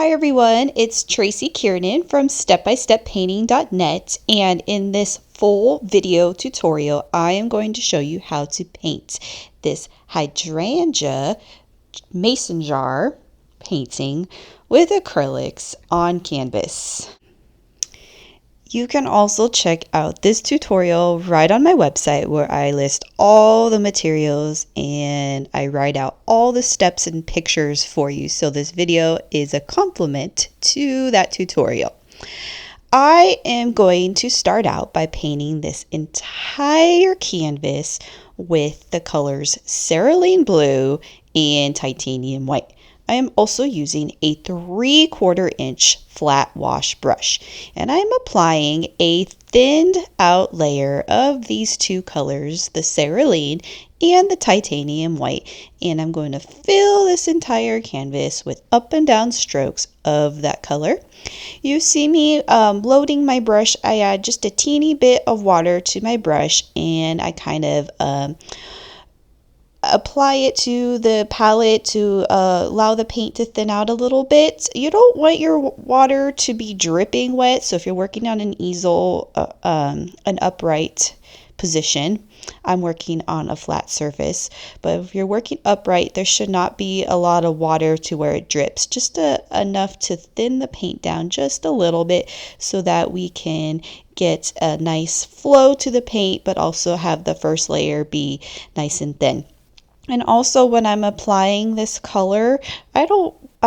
Hi everyone, it's Tracy Kiernan from stepbysteppainting.net, and in this full video tutorial I am going to show you how to paint this hydrangea mason jar painting with acrylics on canvas. You can also check out this tutorial right on my website where I list all the materials and I write out all the steps and pictures for you. So this video is a complement to that tutorial. I am going to start out by painting this entire canvas with the colors Cerulean Blue and Titanium White. I am also using a 3/4 inch flat wash brush, and I'm applying a thinned out layer of these two colors, the cerulean and the titanium white, and I'm going to fill this entire canvas with up and down strokes of that color. You see me loading my brush. I add just a teeny bit of water to my brush, and I kind of apply it to the palette to allow the paint to thin out a little bit. You don't want your water to be dripping wet, so if you're working on an easel, an upright position, I'm working on a flat surface, but if you're working upright, there should not be a lot of water to where it drips, just enough to thin the paint down just a little bit so that we can get a nice flow to the paint, but also have the first layer be nice and thin. And also when I'm applying this color, I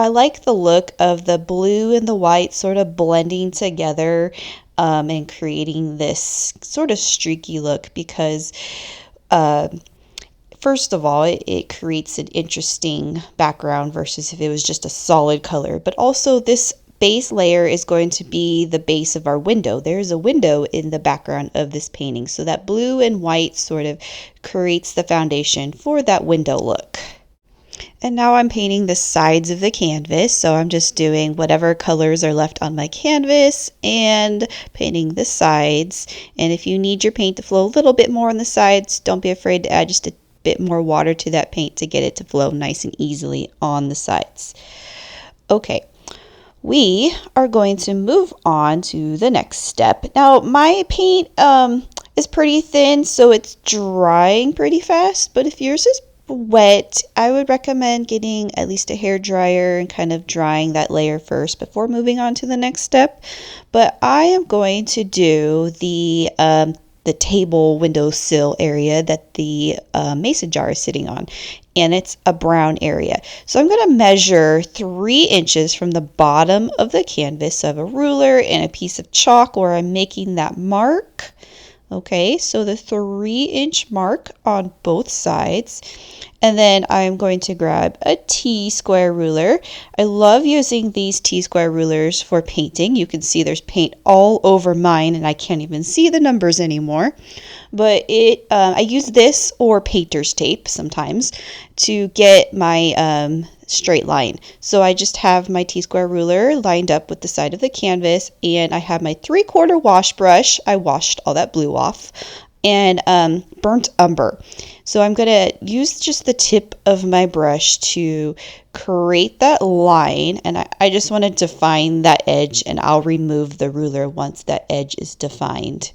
like the look of the blue and the white sort of blending together and creating this sort of streaky look because first of all, it creates an interesting background versus if it was just a solid color. But also this base layer is going to be the base of our window. There's a window in the background of this painting, so that blue and white sort of creates the foundation for that window look. And now I'm painting the sides of the canvas, so I'm just doing whatever colors are left on my canvas and painting the sides. And if you need your paint to flow a little bit more on the sides, don't be afraid to add just a bit more water to that paint to get it to flow nice and easily on the sides. Okay. We are going to move on to the next step. Now my paint is pretty thin, so it's drying pretty fast, but if yours is wet, I would recommend getting at least a hair dryer and kind of drying that layer first before moving on to the next step. But I am going to do the table windowsill area that the mason jar is sitting on, and it's a brown area. So I'm going to measure 3 inches from the bottom of the canvas. So I have a ruler and a piece of chalk where I'm making that mark. Okay, so the 3-inch mark on both sides. And then I'm going to grab a T-square ruler. I love using these T-square rulers for painting. You can see there's paint all over mine and I can't even see the numbers anymore. But I use this or painter's tape sometimes to get my straight line. So I just have my T-square ruler lined up with the side of the canvas, and I have my 3/4 wash brush. I washed all that blue off, and burnt umber. So I'm going to use just the tip of my brush to create that line, and I just want to define that edge, and I'll remove the ruler once that edge is defined.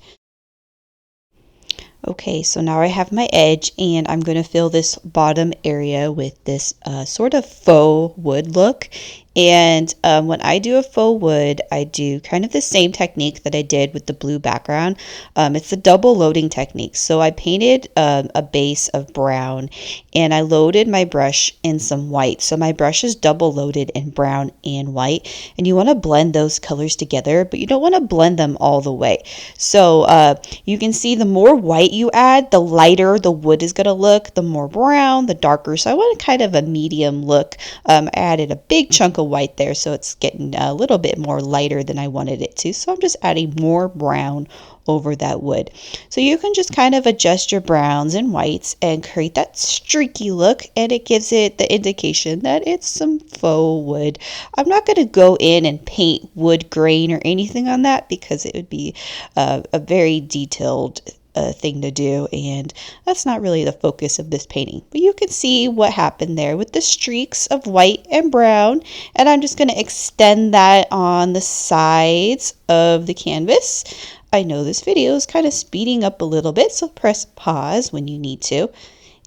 Okay, so now I have my edge, and I'm going to fill this bottom area with this sort of faux wood look. And when I do a faux wood, I do kind of the same technique that I did with the blue background. It's a double loading technique. So I painted a base of brown, and I loaded my brush in some white. So my brush is double loaded in brown and white. And you want to blend those colors together, but you don't want to blend them all the way. So you can see the more white you add, the lighter the wood is going to look. The more brown, the darker. So I want kind of a medium look. I added a big chunk of white there, so it's getting a little bit more lighter than I wanted it to. So I'm just adding more brown over that wood. So you can just kind of adjust your browns and whites and create that streaky look, and it gives it the indication that it's some faux wood. I'm not going to go in and paint wood grain or anything on that because it would be a very detailed a thing to do, and that's not really the focus of this painting. But you can see what happened there with the streaks of white and brown, and I'm just going to extend that on the sides of the canvas. I know this video is kind of speeding up a little bit, so press pause when you need to.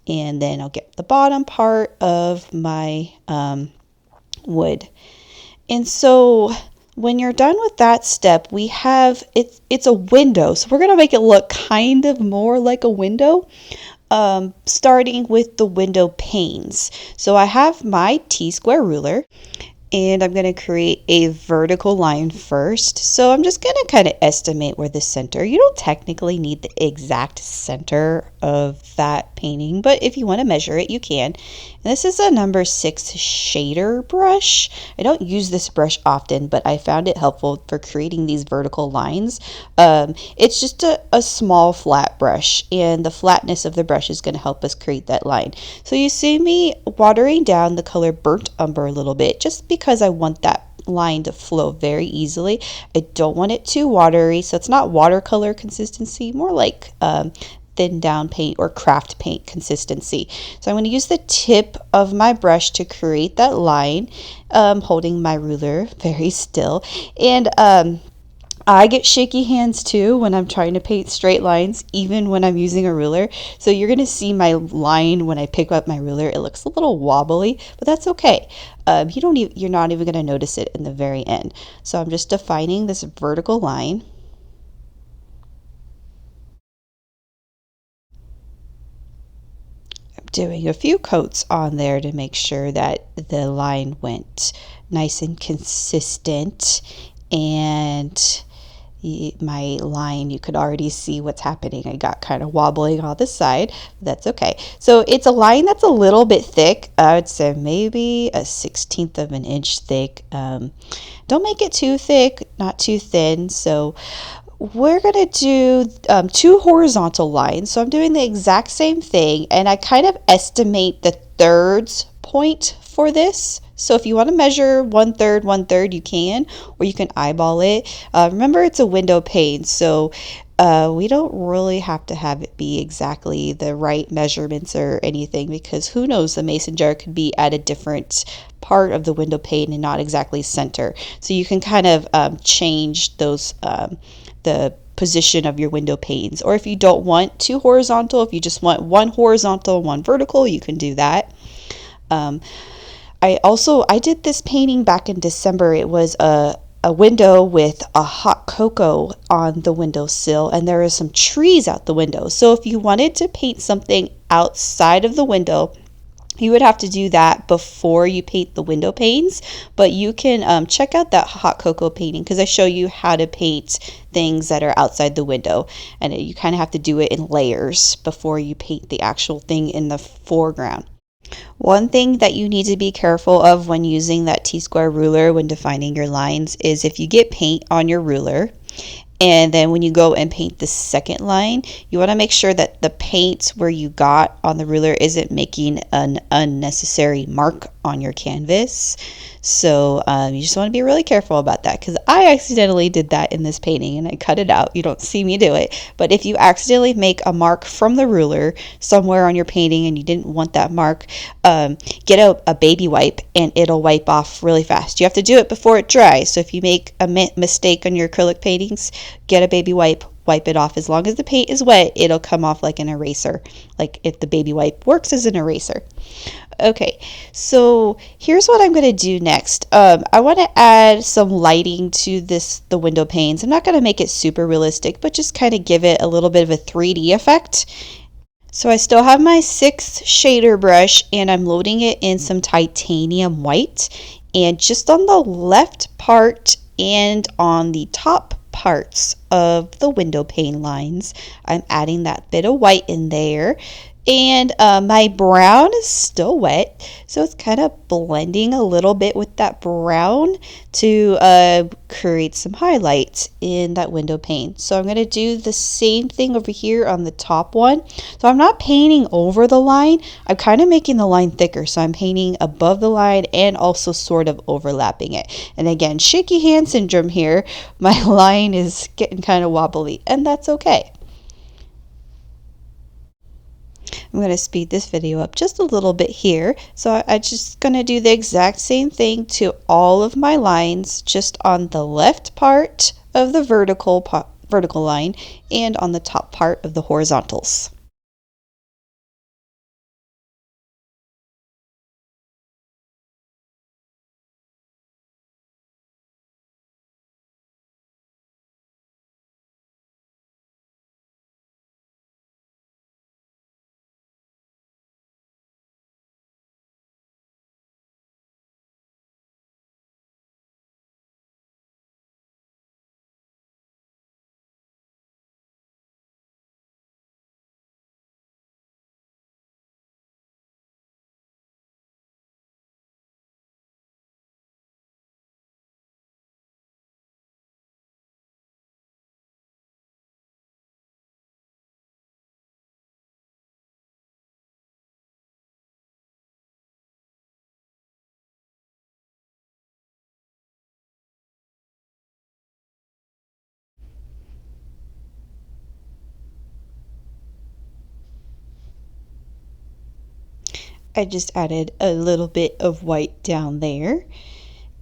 And then I'll get the bottom part of my wood. And so when you're done with that step, we have, it's a window. So we're going to make it look kind of more like a window, starting with the window panes. So I have my T-square ruler, and I'm going to create a vertical line first. So I'm just going to kind of estimate where the center, you don't technically need the exact center of that painting, but if you want to measure it, you can. And this is a number 6 shader brush. I don't use this brush often, but I found it helpful for creating these vertical lines. It's just a small flat brush, and the flatness of the brush is going to help us create that line. So you see me watering down the color Burnt Umber a little bit, just because I want that line to flow very easily. I don't want it too watery, so it's not watercolor consistency, more like thin down paint or craft paint consistency. So I'm going to use the tip of my brush to create that line, holding my ruler very still. And I get shaky hands too when I'm trying to paint straight lines, even when I'm using a ruler. So you're going to see my line when I pick up my ruler. It looks a little wobbly, but that's okay. You're not even going to notice it in the very end. So I'm just defining this vertical line. I'm doing a few coats on there to make sure that the line went nice and consistent. And my line, you could already see what's happening. I got kind of wobbling on the side. That's okay. So it's a line that's a little bit thick. I would say maybe a 1/16 of an inch thick. Don't make it too thick, not too thin. So we're going to do 2 horizontal lines. So I'm doing the exact same thing, and I kind of estimate the thirds point for this. So if you want to measure 1/3, 1/3, you can, or you can eyeball it. Remember, it's a window pane, so we don't really have to have it be exactly the right measurements or anything, because who knows, the mason jar could be at a different part of the window pane and not exactly center. So you can kind of change those, the position of your window panes. Or if you don't want 2 horizontal, if you just want 1 horizontal, 1 vertical, you can do that. I did this painting back in December. It was a window with a hot cocoa on the windowsill, and there are some trees out the window. So if you wanted to paint something outside of the window, you would have to do that before you paint the window panes. But you can check out that hot cocoa painting, because I show you how to paint things that are outside the window, and you kind of have to do it in layers before you paint the actual thing in the foreground. One thing that you need to be careful of when using that T-square ruler when defining your lines is if you get paint on your ruler, and then when you go and paint the second line, you want to make sure that the paint where you got on the ruler isn't making an unnecessary mark on your canvas. So you just want to be really careful about that, because I accidentally did that in this painting and I cut it out. You don't see me do it. But if you accidentally make a mark from the ruler somewhere on your painting and you didn't want that mark, get a baby wipe and it'll wipe off really fast. You have to do it before it dries. So if you make a mistake on your acrylic paintings, get a baby wipe, wipe it off. As long as the paint is wet, it'll come off like an eraser, like if the baby wipe works as an eraser. Okay, so here's what I'm going to do next. I want to add some lighting to the window panes. I'm not going to make it super realistic, but just kind of give it a little bit of a 3D effect. So I still have my 6 shader brush, and I'm loading it in some titanium white. And just on the left part and on the top parts of the window pane lines, I'm adding that bit of white in there. And my brown is still wet, so it's kind of blending a little bit with that brown to create some highlights in that window pane. So I'm going to do the same thing over here on the top one. So I'm not painting over the line, I'm kind of making the line thicker. So I'm painting above the line and also sort of overlapping it. And again, shaky hand syndrome here. My line is getting kind of wobbly, and that's okay. I'm going to speed this video up just a little bit here. So I'm just going to do the exact same thing to all of my lines, just on the left part of the vertical line and on the top part of the horizontals. I just added a little bit of white down there.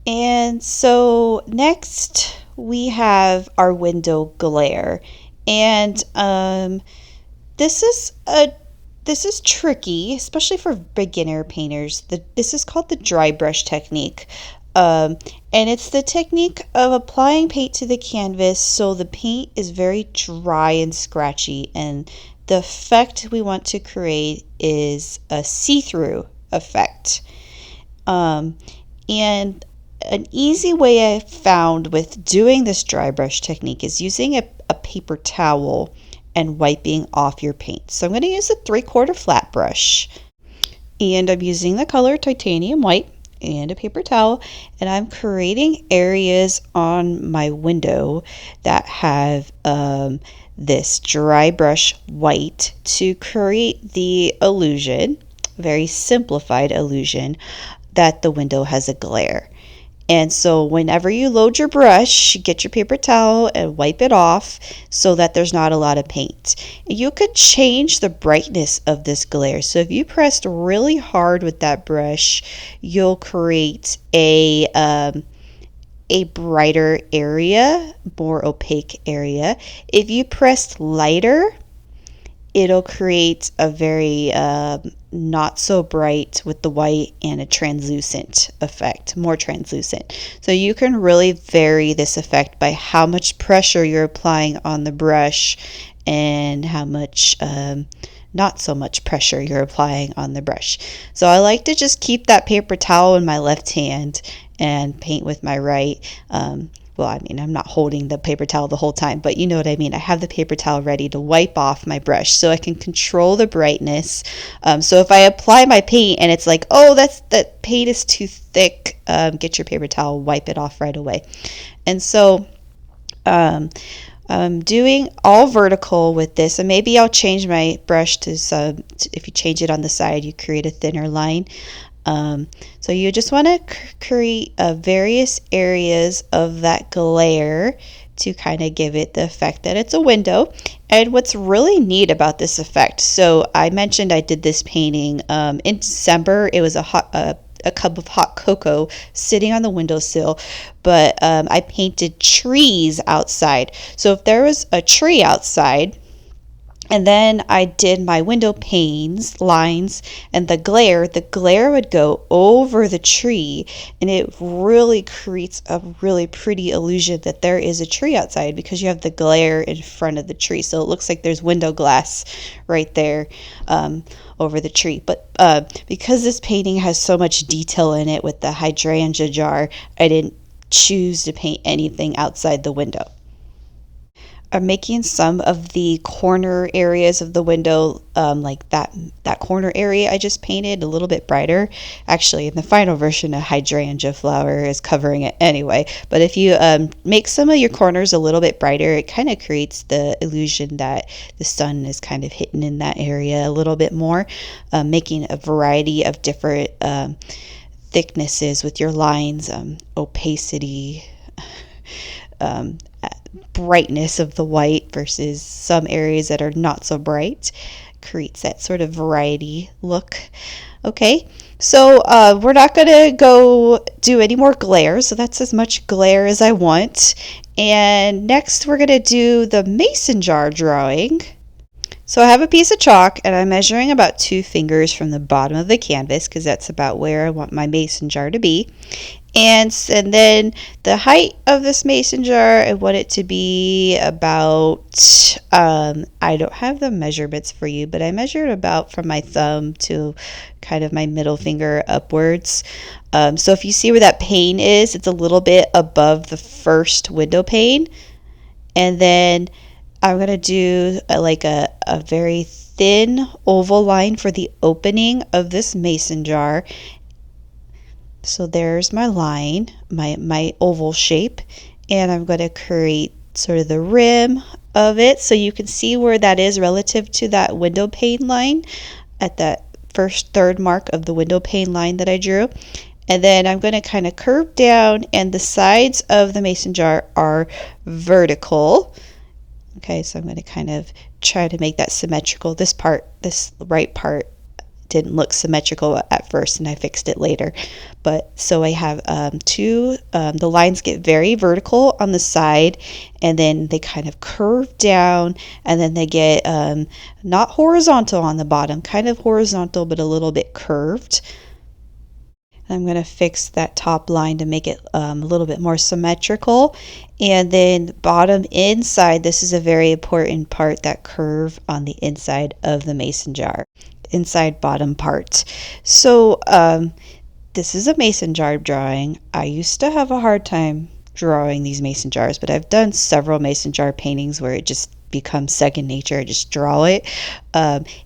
And so next we have our window glare. And this is a this is tricky, especially for beginner painters. This is called the dry brush technique. And it's the technique of applying paint to the canvas so the paint is very dry and scratchy, and the effect we want to create is a see-through effect. And an easy way I found with doing this dry brush technique is using a paper towel and wiping off your paint. So I'm going to use a 3/4 flat brush, and I'm using the color titanium white and a paper towel, and I'm creating areas on my window that have this dry brush white to create the illusion, very simplified illusion, that the window has a glare. And so whenever you load your brush, get your paper towel and wipe it off so that there's not a lot of paint. You could change the brightness of this glare. So if you pressed really hard with that brush, you'll create a brighter area, more opaque area. If you pressed lighter, it'll create a very not so bright with the white and a translucent effect, more translucent. So you can really vary this effect by how much pressure you're applying on the brush and how much not so much pressure you're applying on the brush. So I like to just keep that paper towel in my left hand and paint with my right. Well, I mean, I'm not holding the paper towel the whole time, but you know what I mean. I have the paper towel ready to wipe off my brush so I can control the brightness. So if I apply my paint and it's like, oh, that paint is too thick, get your paper towel, wipe it off right away. And so I'm doing all vertical with this, and maybe I'll change my brush to some. If you change it on the side, you create a thinner line. So you just want to create various areas of that glare to kind of give it the effect that it's a window. And what's really neat about this effect, so I mentioned I did this painting in December. It was a cup of hot cocoa sitting on the windowsill, but I painted trees outside. So if there was a tree outside, and then I did my window panes, lines, and the glare would go over the tree, and it really creates a really pretty illusion that there is a tree outside because you have the glare in front of the tree. So it looks like there's window glass right there over the tree. But because this painting has so much detail in it with the hydrangea jar, I didn't choose to paint anything outside the window. I'm making some of the corner areas of the window, like that corner area I just painted, a little bit brighter. Actually, in the final version, a hydrangea flower is covering it anyway. But if you make some of your corners a little bit brighter, it kind of creates the illusion that the sun is kind of hitting in that area a little bit more, making a variety of different thicknesses with your lines, opacity, brightness of the white versus some areas that are not so bright. creates that sort of variety look. Okay, so we're not going to go do any more glare, so that's as much glare as I want. And next we're going to do the mason jar drawing. So I have a piece of chalk and I'm measuring about 2 fingers from the bottom of the canvas because that's about where I want my mason jar to be. And then the height of this mason jar, I want it to be about, I don't have the measurements for you, but I measured about from my thumb to kind of my middle finger upwards. So if you see where that pane is, it's a little bit above the first window pane. And then I'm going to do a very thin oval line for the opening of this mason jar. So there's my line, my oval shape, and I'm going to create sort of the rim of it so you can see where that is relative to that window pane line at that first third mark of the window pane line that I drew. And then I'm going to kind of curve down, and the sides of the mason jar are vertical. Okay, so I'm going to kind of try to make that symmetrical. This right part didn't look symmetrical at first and I fixed it later. But so I have the lines get very vertical on the side, and then they kind of curve down, and then they get not horizontal on the bottom, kind of horizontal but a little bit curved. I'm going to fix that top line to make it a little bit more symmetrical. And then bottom inside, this is a very important part, that curve on the inside of the mason jar, inside bottom part. So this is a mason jar drawing. I used to have a hard time drawing these mason jars, but I've done several mason jar paintings where it just becomes second nature. I just draw it.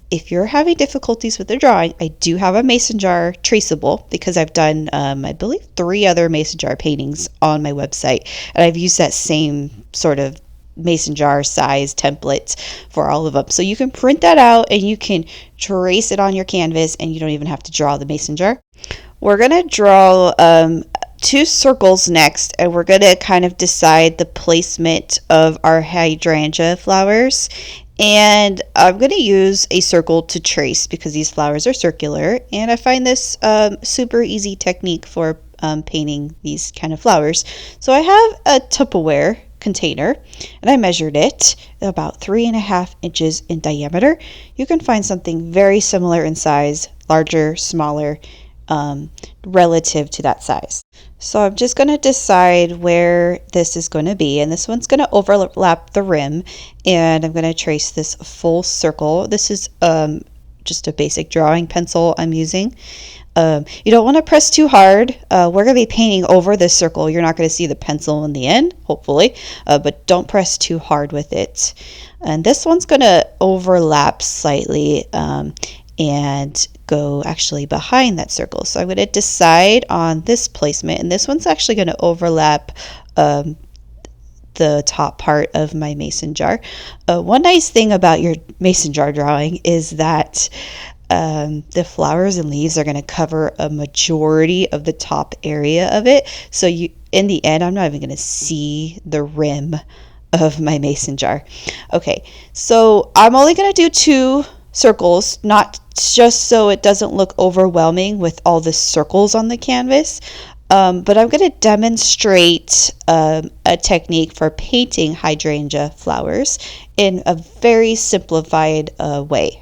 If you're having difficulties with the drawing, I do have a mason jar traceable because I've done I believe 3 other mason jar paintings on my website, and I've used that same sort of mason jar size template for all of them. So you can print that out and you can trace it on your canvas, and you don't even have to draw the mason jar. We're going to draw 2 circles next, and we're going to kind of decide the placement of our hydrangea flowers. And I'm going to use a circle to trace because these flowers are circular, and I find this super easy technique for painting these kind of flowers. So I have a Tupperware container, and I measured it about 3.5 inches in diameter. You can find something very similar in size, larger, smaller, relative to that size. So I'm just going to decide where this is going to be, and this one's going to overlap the rim, and I'm going to trace this full circle. This is just a basic drawing pencil I'm using. You don't want to press too hard. We're going to be painting over this circle. You're not going to see the pencil in the end, hopefully, but don't press too hard with it. And this one's going to overlap slightly and go actually behind that circle. So I'm going to decide on this placement, and this one's actually going to overlap the top part of my mason jar. One nice thing about your mason jar drawing is that the flowers and leaves are going to cover a majority of the top area of it. So in the end, I'm not even going to see the rim of my mason jar. Okay, so I'm only going to do 2 circles, not just so it doesn't look overwhelming with all the circles on the canvas, but I'm going to demonstrate a technique for painting hydrangea flowers in a very simplified way.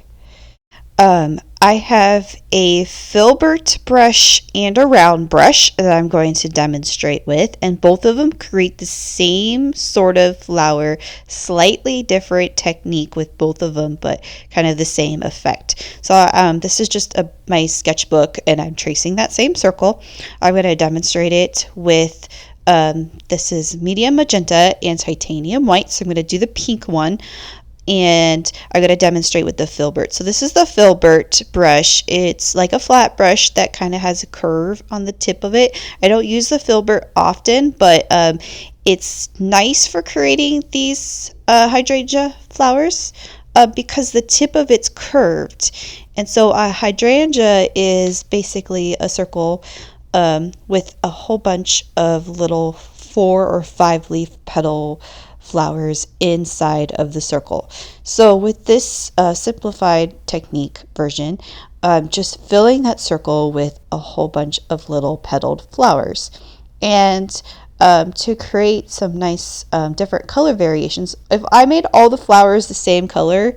I have a Filbert brush and a round brush that I'm going to demonstrate with, and both of them create the same sort of flower, slightly different technique with both of them, but kind of the same effect. So this is just my sketchbook, and I'm tracing that same circle. I'm going to demonstrate it with this is medium magenta and titanium white, so I'm going to do the pink one. And I'm going to demonstrate with the Filbert. So this is the Filbert brush. It's like a flat brush that kind of has a curve on the tip of it. I don't use the Filbert often, but it's nice for creating these hydrangea flowers because the tip of it's curved. And so a hydrangea is basically a circle with a whole bunch of little 4 or 5 leaf petal flowers inside of the circle. So with this simplified technique version, I'm just filling that circle with a whole bunch of little petaled flowers. And to create some nice different color variations, if I made all the flowers the same color,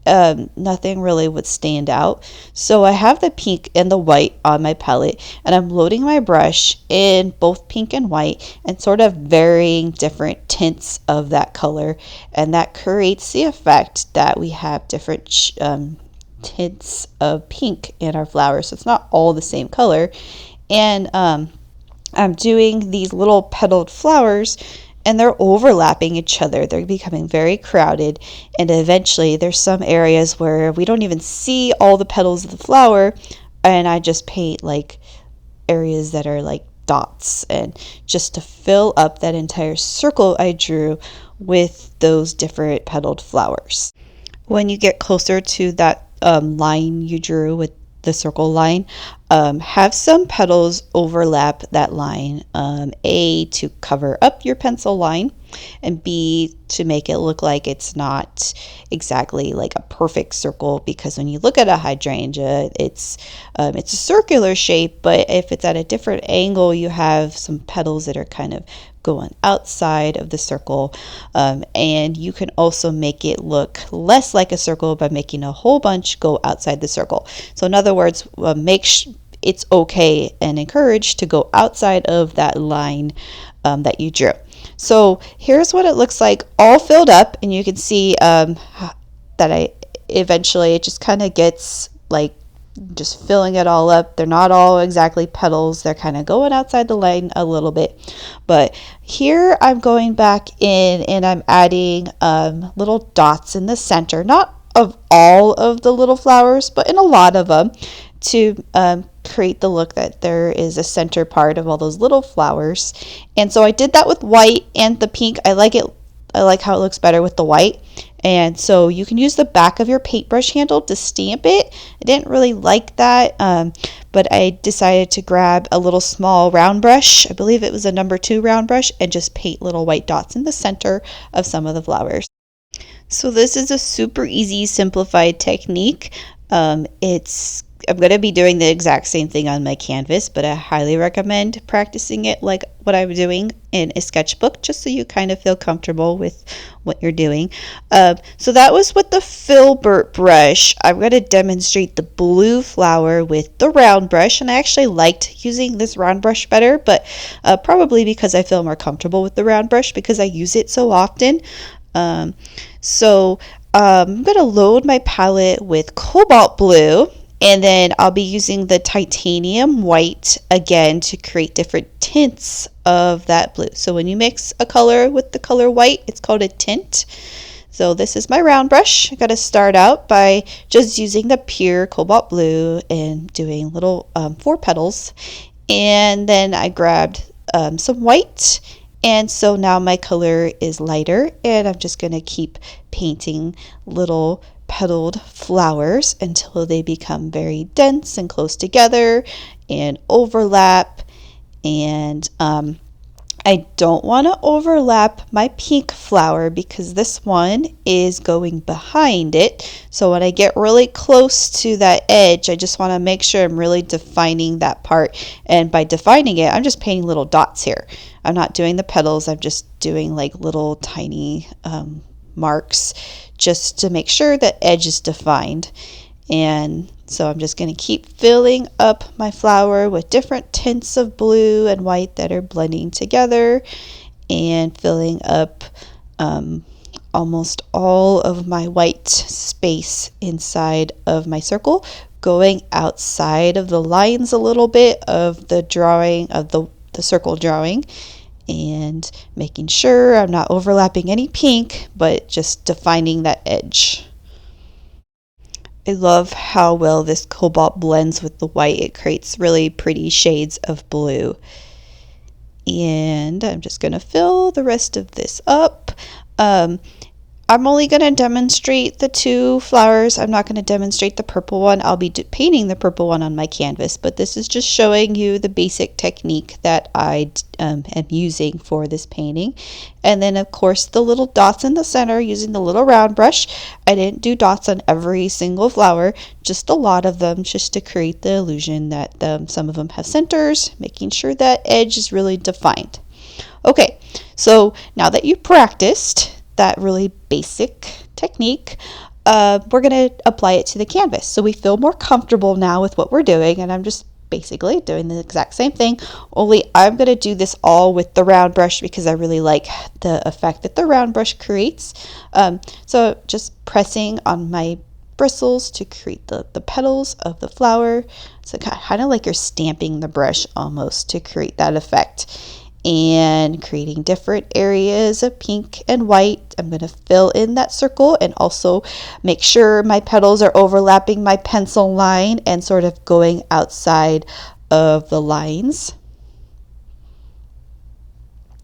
nothing really would stand out. So I have the pink and the white on my palette, and I'm loading my brush in both pink and white and sort of varying different tints of that color, and that creates the effect that we have different tints of pink in our flowers. So it's not all the same color. And I'm doing these little petaled flowers, and they're overlapping each other. They're becoming very crowded, and eventually there's some areas where we don't even see all the petals of the flower, and I just paint like areas that are like dots, and just to fill up that entire circle I drew with those different petaled flowers. When you get closer to that line you drew with the circle line, have some petals overlap that line, A, to cover up your pencil line, and B, to make it look like it's not exactly like a perfect circle, because when you look at a hydrangea, it's a circular shape, but if it's at a different angle, you have some petals that are kind of going outside of the circle, and you can also make it look less like a circle by making a whole bunch go outside the circle. So in other words, it's okay and encouraged to go outside of that line that you drew. So here's what it looks like all filled up, and you can see that it just kind of gets like just filling it all up. They're not all exactly petals. They're kind of going outside the line a little bit. But here I'm going back in and I'm adding little dots in the center, not of all of the little flowers, but in a lot of them, to create the look that there is a center part of all those little flowers. And so I did that with white and the pink. I like how it looks better with the white. And so you can use the back of your paintbrush handle to stamp it. I didn't really like that, but I decided to grab a little small round brush. I believe it was a number 2 round brush, and just paint little white dots in the center of some of the flowers. So this is a super easy, simplified technique. I'm going to be doing the exact same thing on my canvas, but I highly recommend practicing it like what I'm doing in a sketchbook, just so you kind of feel comfortable with what you're doing. So that was with the Filbert brush. I'm going to demonstrate the blue flower with the round brush, and I actually liked using this round brush better, but probably because I feel more comfortable with the round brush because I use it so often. I'm going to load my palette with Cobalt Blue, and then I'll be using the titanium white again to create different tints of that blue. So when you mix a color with the color white, it's called a tint. So this is my round brush. I got to start out by just using the pure Cobalt Blue and doing little 4 petals. And then I grabbed some white. And so now my color is lighter, and I'm just going to keep painting little petaled flowers until they become very dense and close together and overlap. And I don't want to overlap my pink flower because this one is going behind it. So when I get really close to that edge, I just want to make sure I'm really defining that part. And by defining it, I'm just painting little dots here. I'm not doing the petals. I'm just doing like little tiny marks just to make sure that edge is defined. And so I'm just going to keep filling up my flower with different tints of blue and white that are blending together, and filling up almost all of my white space inside of my circle, going outside of the lines a little bit of the drawing of the circle drawing, and making sure I'm not overlapping any pink, but just defining that edge. I love how well this cobalt blends with the white. It creates really pretty shades of blue. And I'm just going to fill the rest of this up. I'm only going to demonstrate the two flowers. I'm not going to demonstrate the purple one. I'll be painting the purple one on my canvas, but this is just showing you the basic technique that I am using for this painting. And then of course the little dots in the center using the little round brush. I didn't do dots on every single flower, just a lot of them, just to create the illusion that some of them have centers, making sure that edge is really defined. Okay, so now that you practiced that really basic technique, we're going to apply it to the canvas. So we feel more comfortable now with what we're doing, and I'm just basically doing the exact same thing, only I'm going to do this all with the round brush because I really like the effect that the round brush creates. So just pressing on my bristles to create the petals of the flower. So kind of like you're stamping the brush almost to create that effect, and creating different areas of pink and white. I'm going to fill in that circle and also make sure my petals are overlapping my pencil line and sort of going outside of the lines.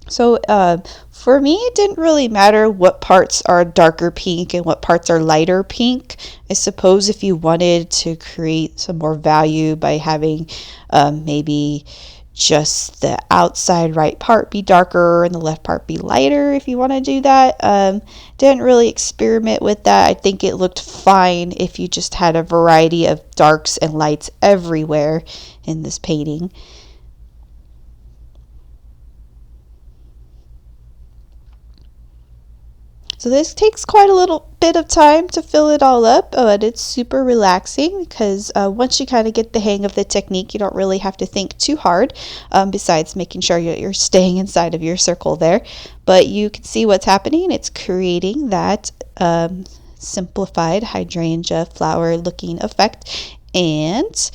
So for me, it didn't really matter what parts are darker pink and what parts are lighter pink. I suppose if you wanted to create some more value by having maybe just the outside right part be darker and the left part be lighter, if you want to do that. Didn't really experiment with that. I think it looked fine if you just had a variety of darks and lights everywhere in this painting. So this takes quite a little bit of time to fill it all up, but it's super relaxing because once you kind of get the hang of the technique, you don't really have to think too hard, besides making sure you're staying inside of your circle there. But you can see what's happening. It's creating that simplified hydrangea flower looking effect, and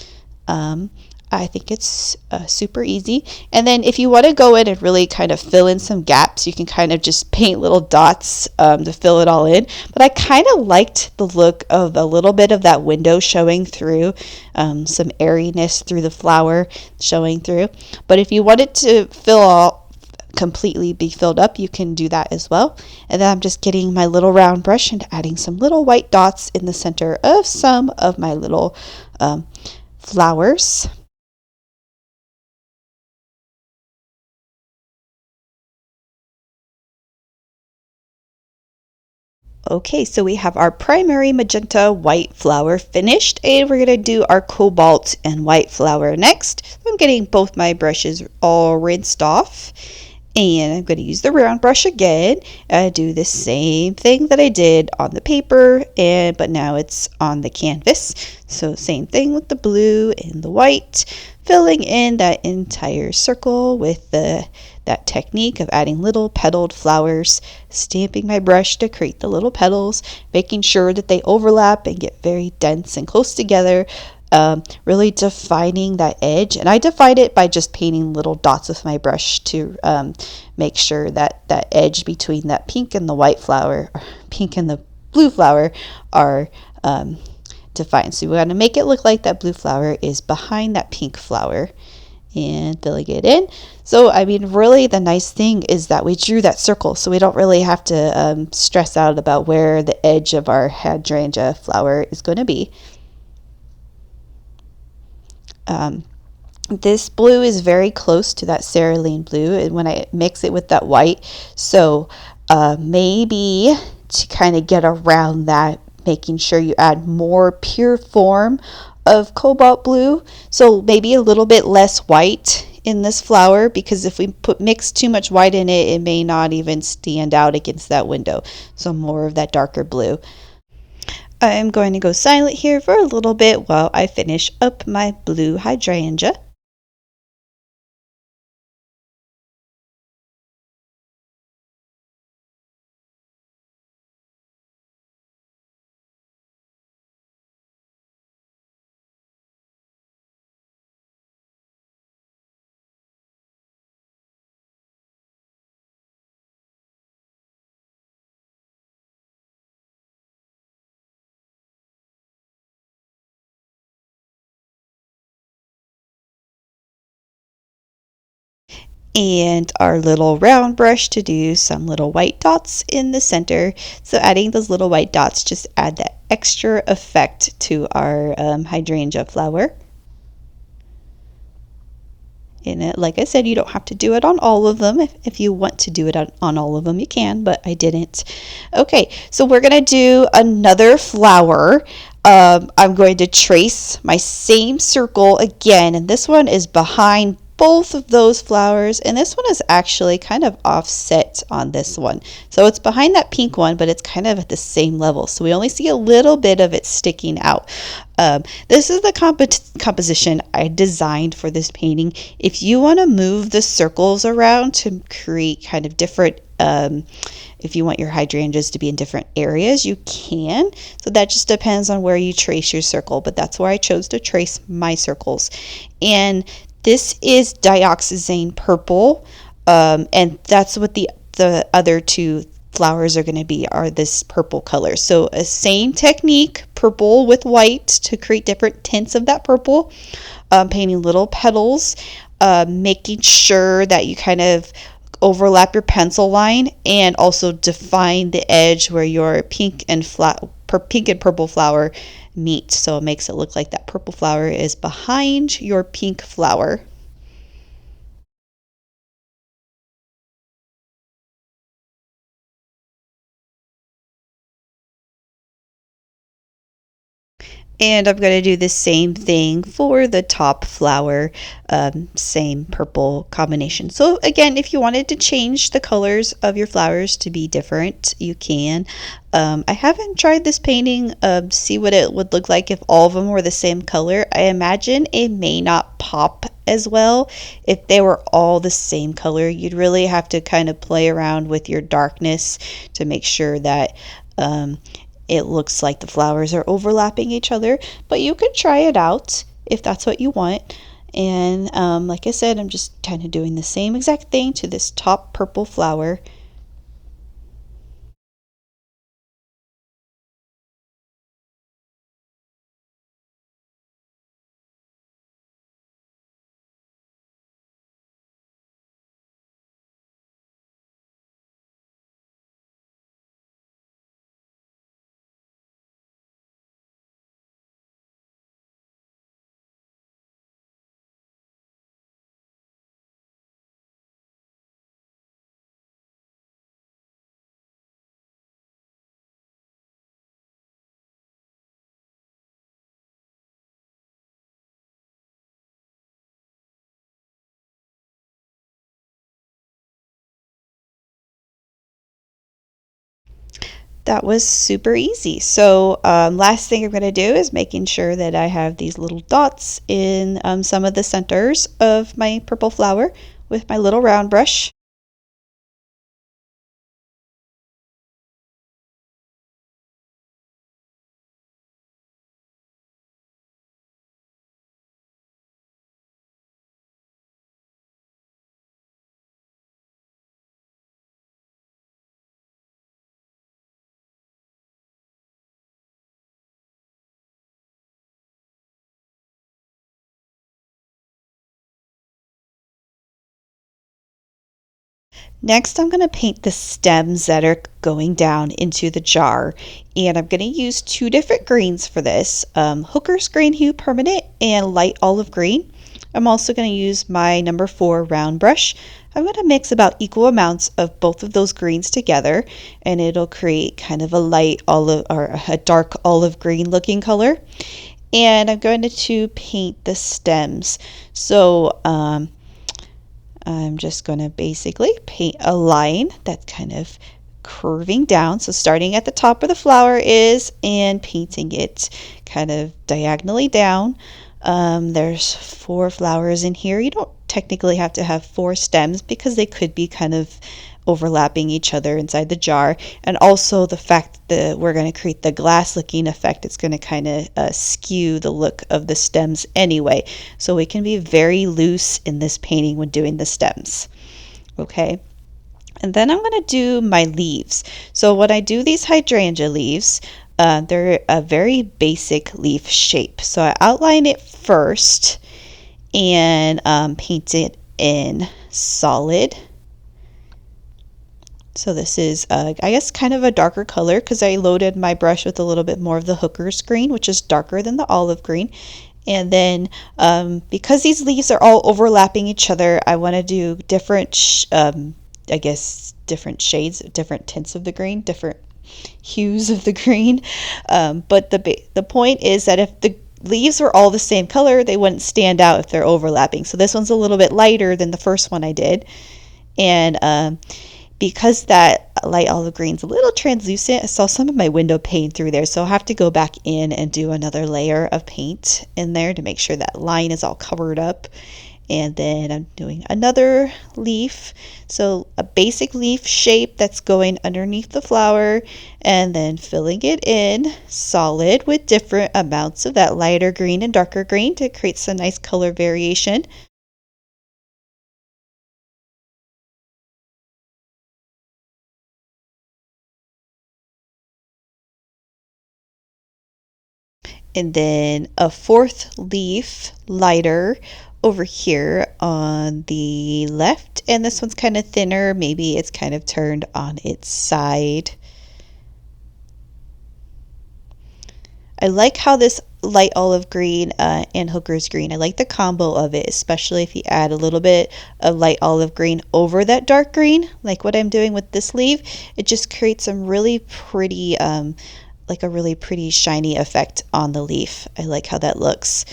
I think it's super easy. And then if you want to go in and really kind of fill in some gaps, you can kind of just paint little dots to fill it all in. But I kind of liked the look of a little bit of that window showing through, some airiness through the flower showing through. But if you want it to completely be filled up, you can do that as well. And then I'm just getting my little round brush and adding some little white dots in the center of some of my little flowers. Okay, so we have our primary magenta white flower finished, and we're going to do our cobalt and white flower next. So I'm getting both my brushes all rinsed off, and I'm going to use the round brush again and do the same thing that I did on the paper, but now it's on the canvas. So same thing with the blue and the white, filling in that entire circle with that technique of adding little petaled flowers, stamping my brush to create the little petals, making sure that they overlap and get very dense and close together, really defining that edge. And I define it by just painting little dots with my brush to make sure that that edge between that pink and the white flower, or pink and the blue flower, are defined. So we're going to make it look like that blue flower is behind that pink flower, and filling it in. So I mean, really the nice thing is that we drew that circle, so we don't really have to stress out about where the edge of our hydrangea flower is going to be. This blue is very close to that cerulean blue, and when I mix it with that white, so maybe to kind of get around that, making sure you add more pure form of cobalt blue, so maybe a little bit less white in this flower, because if we mix too much white in it, it may not even stand out against that window. So more of that darker blue. I'm going to go silent here for a little bit while I finish up my blue hydrangea. and our little round brush to do some little white dots in the center. So adding those little white dots just add that extra effect to our hydrangea flower. And like I said, you don't have to do it on all of them. If you want to do it on all of them, you can, but I didn't. Okay, so we're going to do another flower. I'm going to trace my same circle again, and this one is behind both of those flowers, and this one is actually kind of offset on this one. So it's behind that pink one, but it's kind of at the same level. So we only see a little bit of it sticking out. This is the composition I designed for this painting. If you want to move the circles around to create kind of different, if you want your hydrangeas to be in different areas, you can. So that just depends on where you trace your circle, but that's where I chose to trace my circles. And this is Dioxazine Purple, and that's what the other two flowers are going to be, are this purple color. So a same technique, purple with white to create different tints of that purple, painting little petals, making sure that you kind of overlap your pencil line and also define the edge where your pink and purple flower meet, so it makes it look like that purple flower is behind your pink flower. And I'm going to do the same thing for the top flower, same purple combination. So again, if you wanted to change the colors of your flowers to be different, you can. I haven't tried this painting, see what it would look like if all of them were the same color. I imagine it may not pop as well if they were all the same color. You'd really have to kind of play around with your darkness to make sure that it looks like the flowers are overlapping each other, but you could try it out if that's what you want. And like I said, I'm just kind of doing the same exact thing to this top purple flower. That was super easy. So last thing I'm going to do is making sure that I have these little dots in some of the centers of my purple flower with my little round brush. Next, I'm going to paint the stems that are going down into the jar, and I'm going to use two different greens for this, Hooker's Green Hue Permanent and Light Olive Green. I'm also going to use my number 4 round brush. I'm going to mix about equal amounts of both of those greens together, and it'll create kind of a light olive or a dark olive green looking color. And I'm going to paint the stems. So I'm just going to basically paint a line that's kind of curving down. So starting at the top where the flower is and painting it kind of diagonally down. There's 4 flowers in here. You don't technically have to have 4 stems because they could be kind of overlapping each other inside the jar, and also the fact that we're going to create the glass looking effect, it's going to kind of skew the look of the stems anyway, so we can be very loose in this painting when doing the stems. Okay, and then I'm going to do my leaves. So when I do these hydrangea leaves, they're a very basic leaf shape, so I outline it first and paint it in solid. So this is, I guess, kind of a darker color because I loaded my brush with a little bit more of the hooker's green, which is darker than the olive green. And then because these leaves are all overlapping each other, I want to do different, I guess, different shades, different tints of the green, different hues of the green. But the point is that if the leaves were all the same color, they wouldn't stand out if they're overlapping. So this one's a little bit lighter than the first one I did. And because that light olive green's a little translucent, I saw some of my window paint through there, so I'll have to go back in and do another layer of paint in there to make sure that line is all covered up. And then I'm doing another leaf, so a basic leaf shape that's going underneath the flower, and then filling it in solid with different amounts of that lighter green and darker green to create some nice color variation. And then a fourth leaf lighter over here on the left, and this one's kind of thinner, maybe it's kind of turned on its side. I like how this light olive green and hooker's green, I like the combo of it, especially if you add a little bit of light olive green over that dark green, like what I'm doing with this leaf. It just creates some really pretty like a really pretty shiny effect on the leaf. I like how that looks.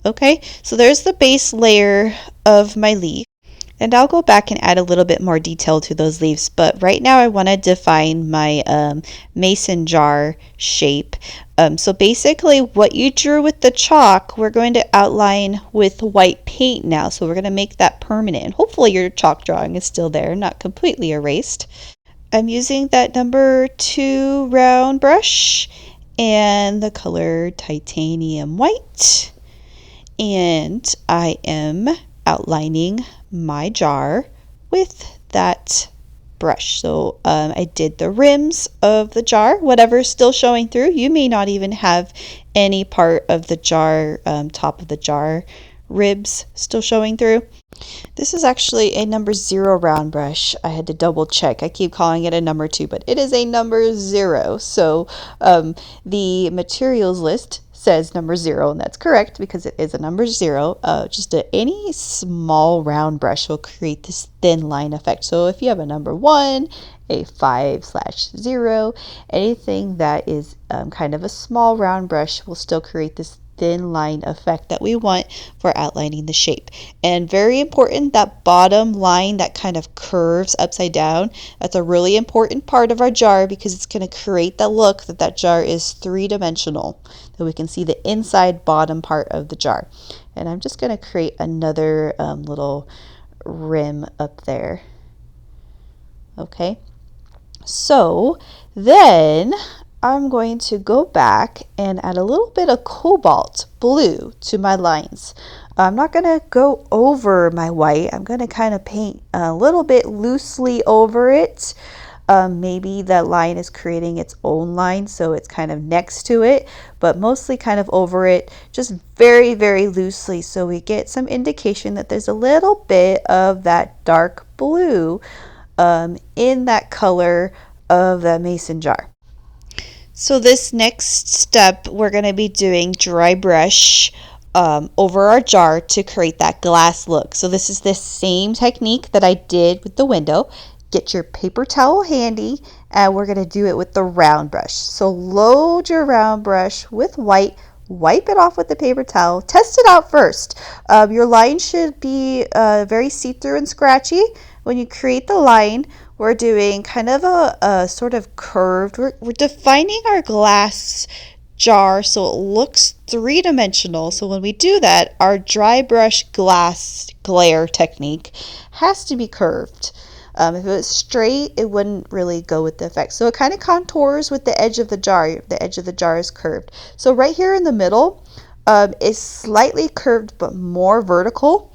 Okay, so there's the base layer of my leaf. And I'll go back and add a little bit more detail to those leaves, but right now I want to define my mason jar shape. So basically what you drew with the chalk, we're going to outline with white paint now. So we're going to make that permanent. Hopefully your chalk drawing is still there, not completely erased. I'm using that number 2 round brush and the color titanium white, and I am outlining my jar with that brush. So I did the rims of the jar, whatever's still showing through. You may not even have any part of the jar, top of the jar ribs still showing through. This is actually a number 0 round brush. I had to double check. I keep calling it a number 2, but it is a number 0. So the materials list says number 0, and that's correct because it is a number 0. Any small round brush will create this thin line effect. So if you have a number 1, a 5/0, anything that is kind of a small round brush will still create this thin line effect that we want for outlining the shape. And very important, that bottom line that kind of curves upside down, that's a really important part of our jar because it's going to create the look that that jar is three-dimensional, that we can see the inside bottom part of the jar. And I'm just going to create another little rim up there. Okay, so then I'm going to go back and add a little bit of cobalt blue to my lines. I'm not going to go over my white. I'm going to kind of paint a little bit loosely over it. Maybe that line is creating its own line, so it's kind of next to it, but mostly kind of over it, just very, very loosely, so we get some indication that there's a little bit of that dark blue in that color of the mason jar. So this next step, we're going to be doing dry brush over our jar to create that glass look. So this is the same technique that I did with the window. Get your paper towel handy, and we're going to do it with the round brush. So load your round brush with white, wipe it off with the paper towel, test it out first. Your line should be very see-through and scratchy. When you create the line, we're doing kind of a sort of curved, we're defining our glass jar so it looks three-dimensional. So when we do that, our dry brush glass glare technique has to be curved. If it was straight, it wouldn't really go with the effect. So it kind of contours with the edge of the jar. The edge of the jar is curved. So right here in the middle is slightly curved but more vertical.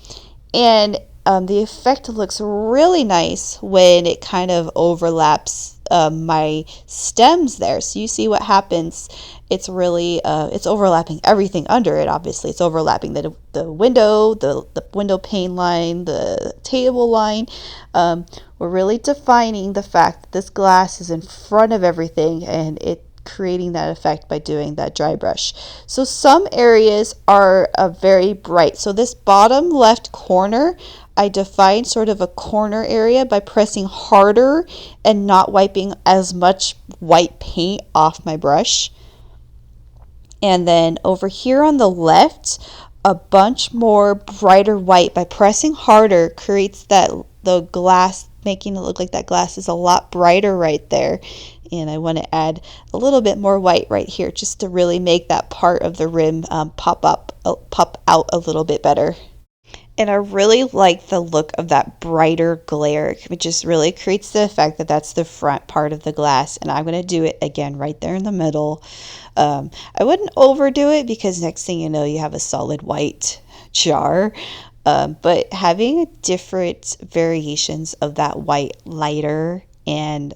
And the effect looks really nice when it kind of overlaps my stems there. So you see what happens. It's really it's overlapping everything under it. Obviously, it's overlapping the window, the window pane line, the table line. We're really defining the fact that this glass is in front of everything, and it creating that effect by doing that dry brush. So some areas are very bright. So this bottom left corner, I defined sort of a corner area by pressing harder and not wiping as much white paint off my brush. And then over here on the left, a bunch more brighter white by pressing harder creates the glass, making it look like that glass is a lot brighter right there. And I want to add a little bit more white right here just to really make that part of the rim pop out a little bit better. And I really like the look of that brighter glare. It just really creates the effect that that's the front part of the glass. And I'm going to do it again right there in the middle. I wouldn't overdo it because next thing you know, you have a solid white jar. But having different variations of that white, lighter and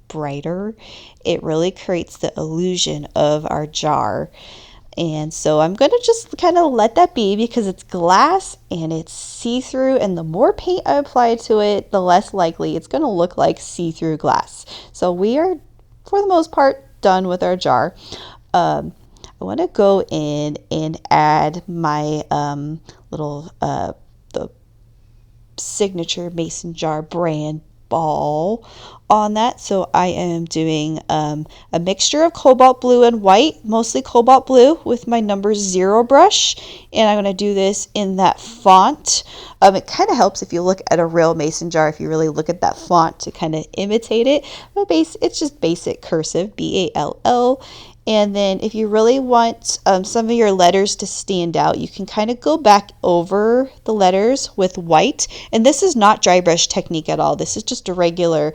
brighter, it really creates the illusion of our jar. And so I'm going to just kind of let that be because it's glass and it's see-through, and the more paint I apply to it, the less likely it's going to look like see-through glass. So we are, for the most part, done with our jar. I want to go in and add my little the signature mason jar brand ball on that. So I am doing a mixture of cobalt blue and white, mostly cobalt blue, with my number 0 brush, and I'm going to do this in that font. It kind of helps if you look at a real mason jar, if you really look at that font to kind of imitate it. But it's just basic cursive, BALL. And then if you really want some of your letters to stand out, you can kind of go back over the letters with white. And this is not dry brush technique at all. This is just a regular,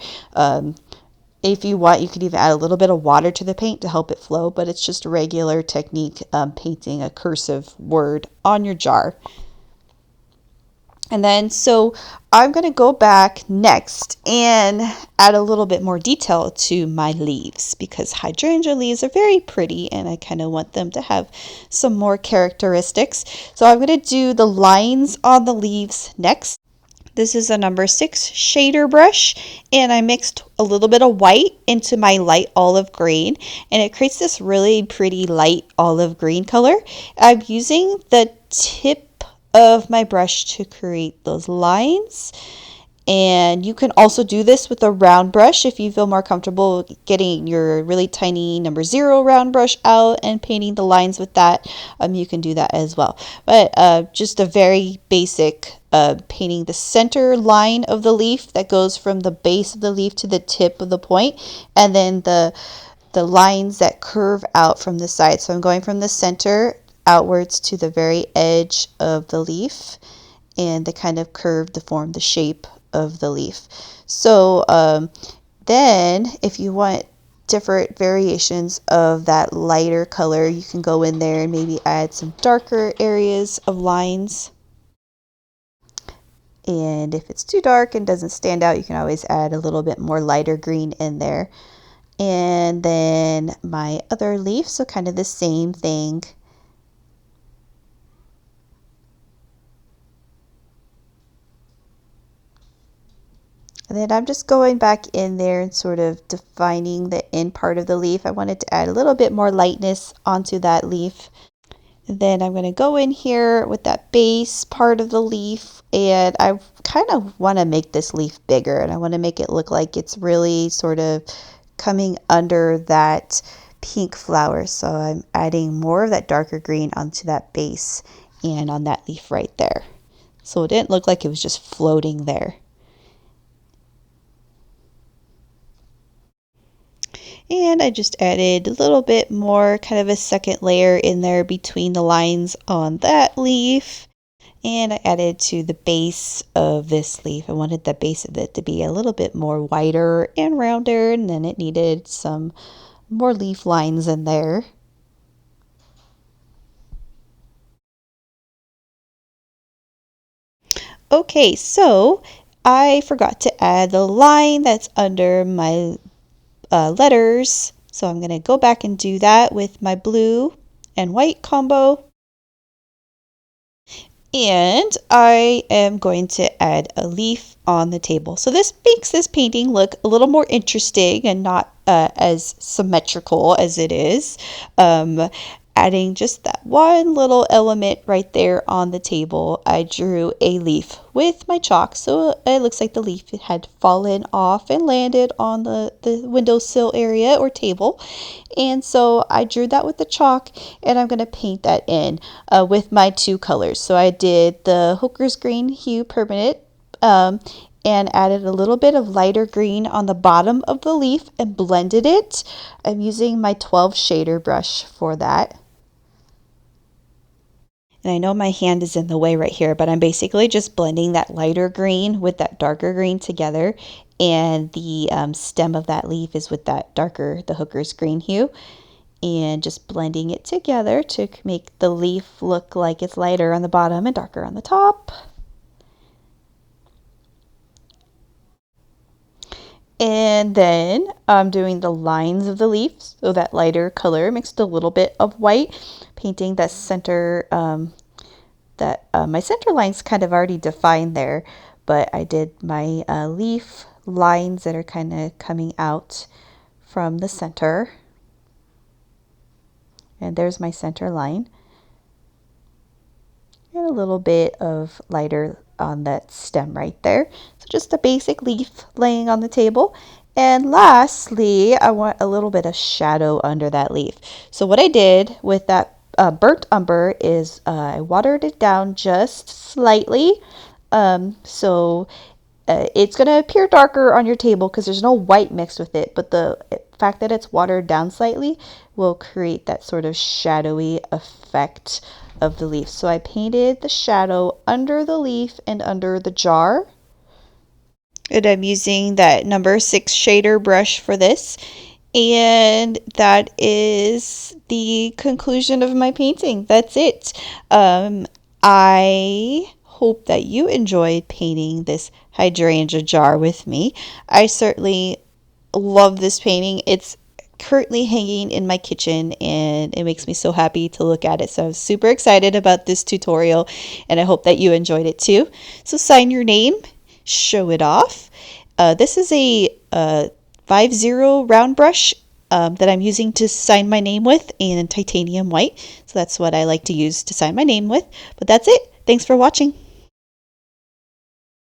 if you want, you could even add a little bit of water to the paint to help it flow. But it's just a regular technique, painting a cursive word on your jar. And then, so I'm going to go back next and add a little bit more detail to my leaves because hydrangea leaves are very pretty and I kind of want them to have some more characteristics. So I'm going to do the lines on the leaves next. This is a number 6 shader brush, and I mixed a little bit of white into my light olive green, and it creates this really pretty light olive green color. I'm using the tip of my brush to create those lines, and you can also do this with a round brush if you feel more comfortable getting your really tiny number 0 round brush out and painting the lines with that. You can do that as well, but just a very basic painting the center line of the leaf that goes from the base of the leaf to the tip of the point, and then the lines that curve out from the side. So I'm going from the center outwards to the very edge of the leaf, and they kind of curve to form the shape of the leaf. So then if you want different variations of that lighter color, you can go in there and maybe add some darker areas of lines. And if it's too dark and doesn't stand out, you can always add a little bit more lighter green in there. And then my other leaf, so kind of the same thing. And then I'm just going back in there and sort of defining the end part of the leaf. I wanted to add a little bit more lightness onto that leaf. And then I'm going to go in here with that base part of the leaf, and I kind of want to make this leaf bigger, and I want to make it look like it's really sort of coming under that pink flower. So I'm adding more of that darker green onto that base and on that leaf right there. So it didn't look like it was just floating there. And I just added a little bit more, kind of a second layer in there between the lines on that leaf. And I added to the base of this leaf. I wanted the base of it to be a little bit more wider and rounder, and then it needed some more leaf lines in there. Okay, so I forgot to add the line that's under my letters. So I'm going to go back and do that with my blue and white combo. And I am going to add a leaf on the table. So this makes this painting look a little more interesting and not as symmetrical as it is. Adding just that one little element right there on the table, I drew a leaf with my chalk. So it looks like the leaf had fallen off and landed on the windowsill area or table. And so I drew that with the chalk, and I'm going to paint that in with my two colors. So I did the Hooker's Green Hue Permanent and added a little bit of lighter green on the bottom of the leaf and blended it. I'm using my 12 shader brush for that. And I know my hand is in the way right here, but I'm basically just blending that lighter green with that darker green together. And the stem of that leaf is with that darker, the Hooker's Green hue. And just blending it together to make the leaf look like it's lighter on the bottom and darker on the top. And then I'm doing the lines of the leaf, so that lighter color mixed a little bit of white, painting that center, my center line's kind of already defined there, but I did my leaf lines that are kind of coming out from the center. And there's my center line. And a little bit of lighter on that stem right there. So just a basic leaf laying on the table. And lastly, I want a little bit of shadow under that leaf. So what I did with that burnt umber is I watered it down just slightly. So it's going to appear darker on your table because there's no white mixed with it, but the fact that it's watered down slightly will create that sort of shadowy effect of the leaf. So I painted the shadow under the leaf and under the jar. And I'm using that number 6 shader brush for this. And that is the conclusion of my painting. That's it. I hope that you enjoyed painting this hydrangea jar with me. I certainly love this painting. It's currently hanging in my kitchen and it makes me so happy to look at it. So I'm super excited about this tutorial and I hope that you enjoyed it too. So sign your name, show it off. This is a 5-0 round brush that I'm using to sign my name with in titanium white. So that's what I like to use to sign my name with. But that's it. Thanks for watching.